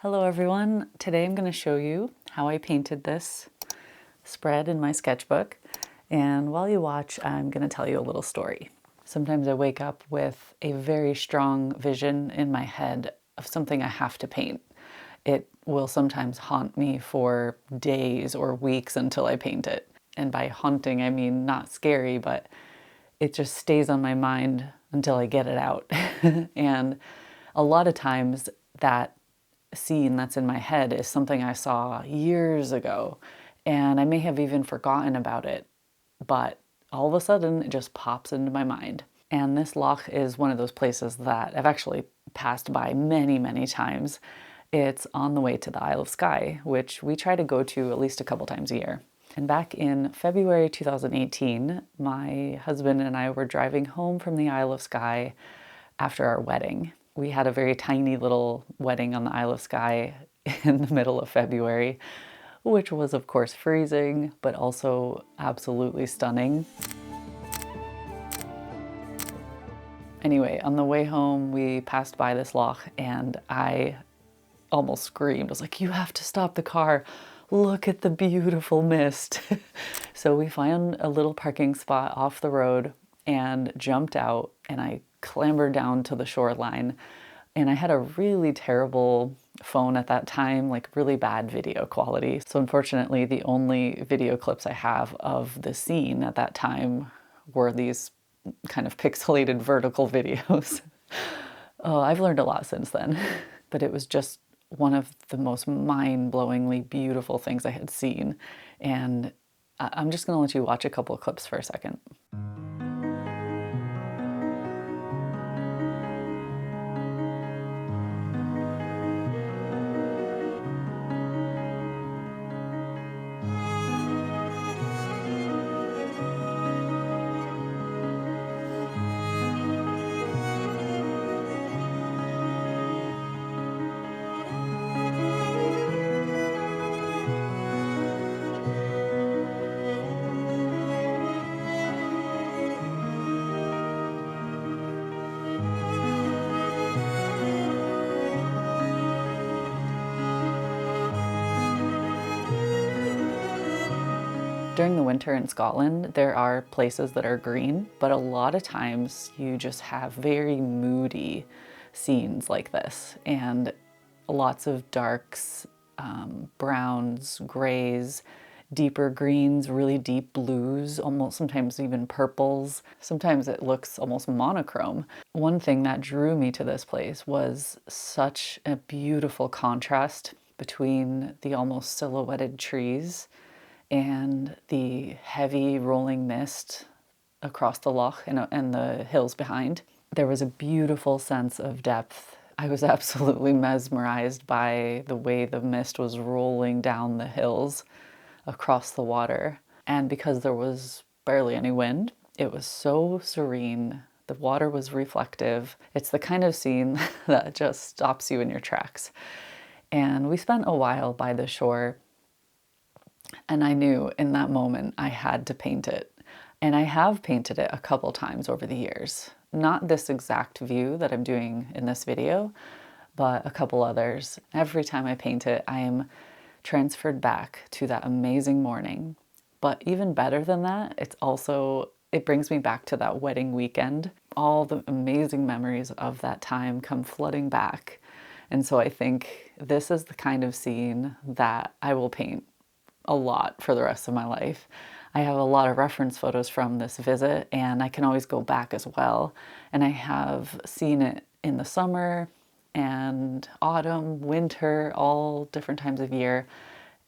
Hello everyone. Today I'm going to show you how I painted this spread in my sketchbook. And while you watch, I'm going to tell you a little story. Sometimes I wake up with a very strong vision in my head of something I have to paint. It will sometimes haunt me for days or weeks until I paint it. And by haunting, I mean not scary, but it just stays on my mind until I get it out. And a lot of times that scene that's in my head is something I saw years ago, and I may have even forgotten about it, but all of a sudden it just pops into my mind. And this loch is one of those places that I've actually passed by many, many times. It's on the way to the Isle of Skye, which we try to go to at least a couple times a year. And back in February 2018, my husband and I were driving home from the Isle of Skye after our wedding. We had a very tiny little wedding on the Isle of Skye in the middle of February, which was of course freezing, but also absolutely stunning. Anyway, on the way home, we passed by this loch and I almost screamed. I was like, you have to stop the car. Look at the beautiful mist. So we found a little parking spot off the road and jumped out, and I clambered down to the shoreline. And I had a really terrible phone at that time, like really bad video quality. So unfortunately, the only video clips I have of the scene at that time were these kind of pixelated vertical videos. Oh, I've learned a lot since then, but it was just one of the most mind-blowingly beautiful things I had seen. And I'm just gonna let you watch a couple of clips for a second. During the winter in Scotland, there are places that are green, but a lot of times you just have very moody scenes like this, and lots of darks, browns, grays, deeper greens, really deep blues, almost sometimes even purples. Sometimes it looks almost monochrome. One thing that drew me to this place was such a beautiful contrast between the almost silhouetted trees and the heavy rolling mist across the loch and the hills behind. There was a beautiful sense of depth. I was absolutely mesmerized by the way the mist was rolling down the hills across the water. And because there was barely any wind, it was so serene. The water was reflective. It's the kind of scene that just stops you in your tracks. And we spent a while by the shore, and I knew in that moment I had to paint it. And I have painted it a couple times over the years. Not this exact view that I'm doing in this video, but a couple others. Every time I paint it, I am transferred back to that amazing morning. But even better than that, it brings me back to that wedding weekend. All the amazing memories of that time come flooding back. And so I think this is the kind of scene that I will paint a lot for the rest of my life. I have a lot of reference photos from this visit, and I can always go back as well. And I have seen it in the summer and autumn, winter, all different times of year.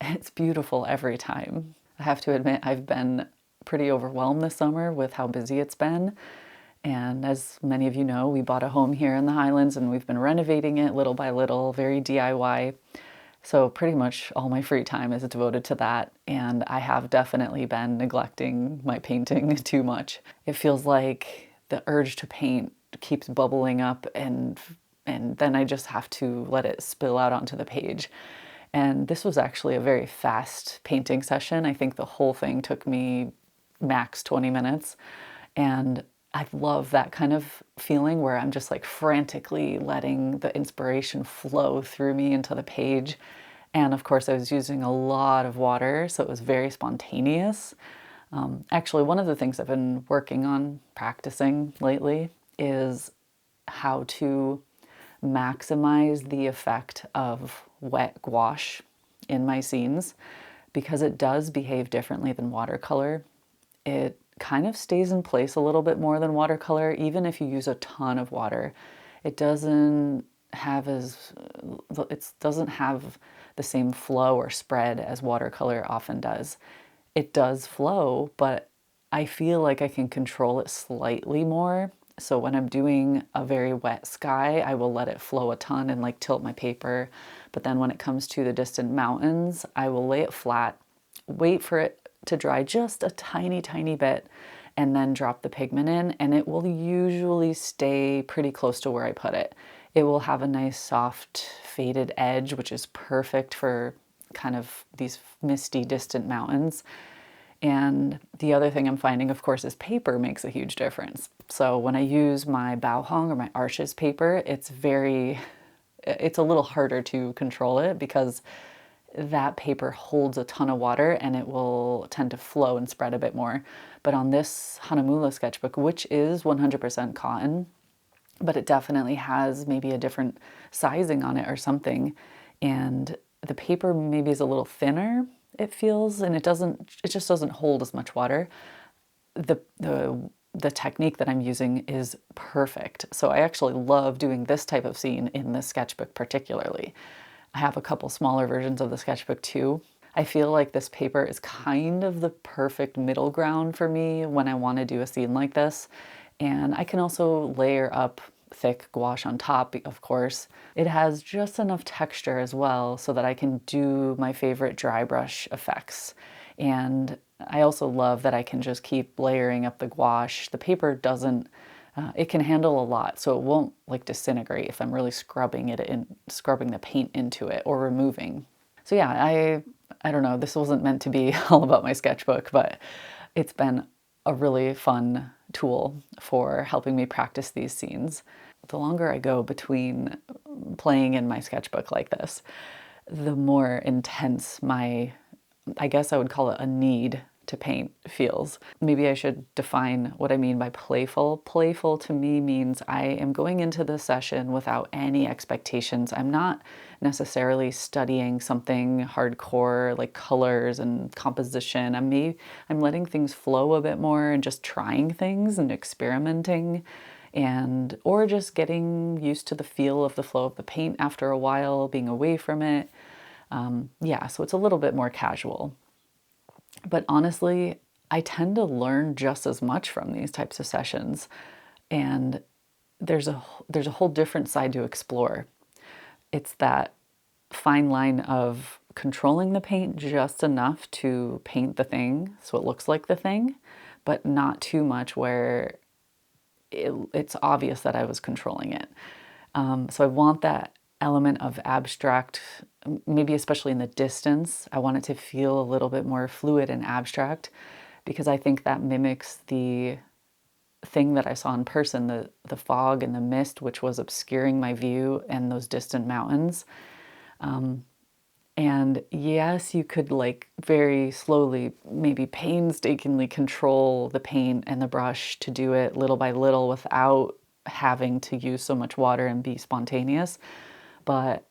It's beautiful every time. I have to admit, I've been pretty overwhelmed this summer with how busy it's been. And as many of you know, we bought a home here in the Highlands and we've been renovating it little by little, very DIY. So pretty much all my free time is devoted to that, and I have definitely been neglecting my painting too much. It feels like the urge to paint keeps bubbling up, and then I just have to let it spill out onto the page. And this was actually a very fast painting session. I think the whole thing took me max 20 minutes, and I love that kind of feeling where I'm just like frantically letting the inspiration flow through me into the page. And of course, I was using a lot of water, so it was very spontaneous. Actually, one of the things I've been working on practicing lately is how to maximize the effect of wet gouache in my scenes because it does behave differently than watercolor. It kind of stays in place a little bit more than watercolor, even if you use a ton of water. It doesn't have the same flow or spread as watercolor often does. It does flow, but I feel like I can control it slightly more. So when I'm doing a very wet sky, I will let it flow a ton and like tilt my paper. But then when it comes to the distant mountains, I will lay it flat, wait for it to dry just a tiny, tiny bit, and then drop the pigment in, and it will usually stay pretty close to where I put it. It will have a nice soft faded edge, which is perfect for kind of these misty distant mountains. And the other thing I'm finding, of course, is paper makes a huge difference. So when I use my Bauhong or my Arches paper, it's a little harder to control it because that paper holds a ton of water and it will tend to flow and spread a bit more. But on this Hanamulla sketchbook, which is 100% cotton, but it definitely has maybe a different sizing on it or something, and the paper maybe is a little thinner, it feels, and it just doesn't hold as much water. The technique that I'm using is perfect. So I actually love doing this type of scene in this sketchbook particularly. I have a couple smaller versions of the sketchbook too. I feel like this paper is kind of the perfect middle ground for me when I want to do a scene like this. And I can also layer up thick gouache on top, of course. It has just enough texture as well so that I can do my favorite dry brush effects. And I also love that I can just keep layering up the gouache. The paper doesn't, it can handle a lot, so it won't like disintegrate if I'm really scrubbing the paint into it or removing. So yeah, I don't know, this wasn't meant to be all about my sketchbook, but it's been a really fun tool for helping me practice these scenes. The longer I go between playing in my sketchbook like this, the more intense I guess I would call it a need to paint feels. Maybe I should define what I mean by playful. Playful to me means I am going into the session without any expectations. I'm not necessarily studying something hardcore like colors and composition. I'm letting things flow a bit more and just trying things and experimenting, or just getting used to the feel of the flow of the paint after a while, being away from it. Yeah, so it's a little bit more casual. But honestly, I tend to learn just as much from these types of sessions. And there's a whole different side to explore. It's that fine line of controlling the paint just enough to paint the thing so it looks like the thing, but not too much where it's obvious that I was controlling it. So I want that element of abstract, maybe especially in the distance. I want it to feel a little bit more fluid and abstract because I think that mimics the thing that I saw in person, the fog and the mist, which was obscuring my view and those distant mountains. And yes, you could like very slowly, maybe painstakingly control the paint and the brush to do it little by little without having to use so much water and be spontaneous. But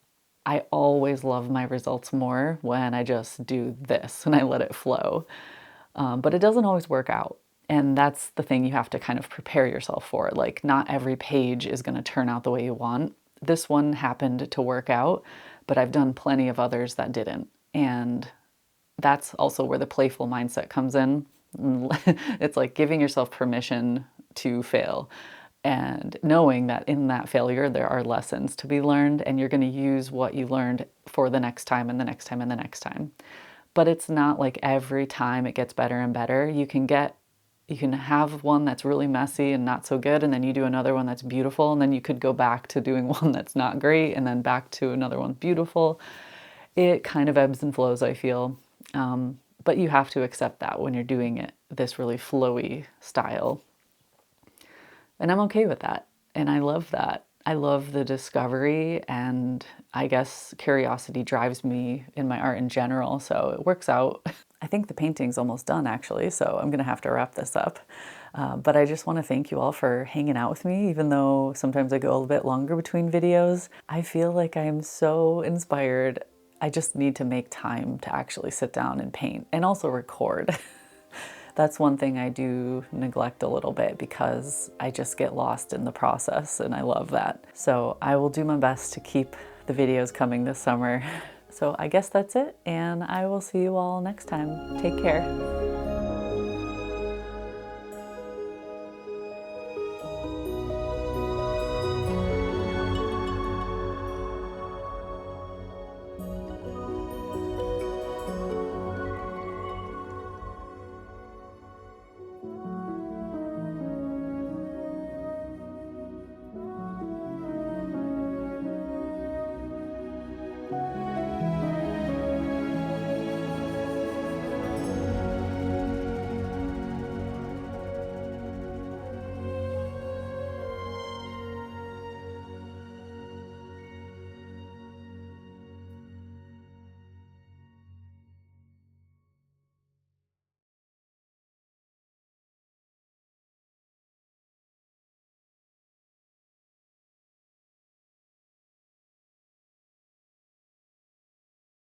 I always love my results more when I just do this and I let it flow. But it doesn't always work out. And that's the thing you have to kind of prepare yourself for. Like, not every page is going to turn out the way you want. This one happened to work out, but I've done plenty of others that didn't. And that's also where the playful mindset comes in. It's like giving yourself permission to fail and knowing that in that failure there are lessons to be learned, and you're going to use what you learned for the next time and the next time and the next time. But it's not like every time it gets better and better. You can have one that's really messy and not so good, and then you do another one that's beautiful, and then you could go back to doing one that's not great, and then back to another one beautiful. It kind of ebbs and flows, I feel. But you have to accept that when you're doing it, this really flowy style. And I'm okay with that. And I love that. I love the discovery, and I guess curiosity drives me in my art in general, so it works out. I think the painting's almost done actually, so I'm gonna have to wrap this up. But I just want to thank you all for hanging out with me, even though sometimes I go a little bit longer between videos. I feel like I am so inspired. I just need to make time to actually sit down and paint and also record. That's one thing I do neglect a little bit because I just get lost in the process, and I love that. So I will do my best to keep the videos coming this summer. So I guess that's it, and I will see you all next time. Take care.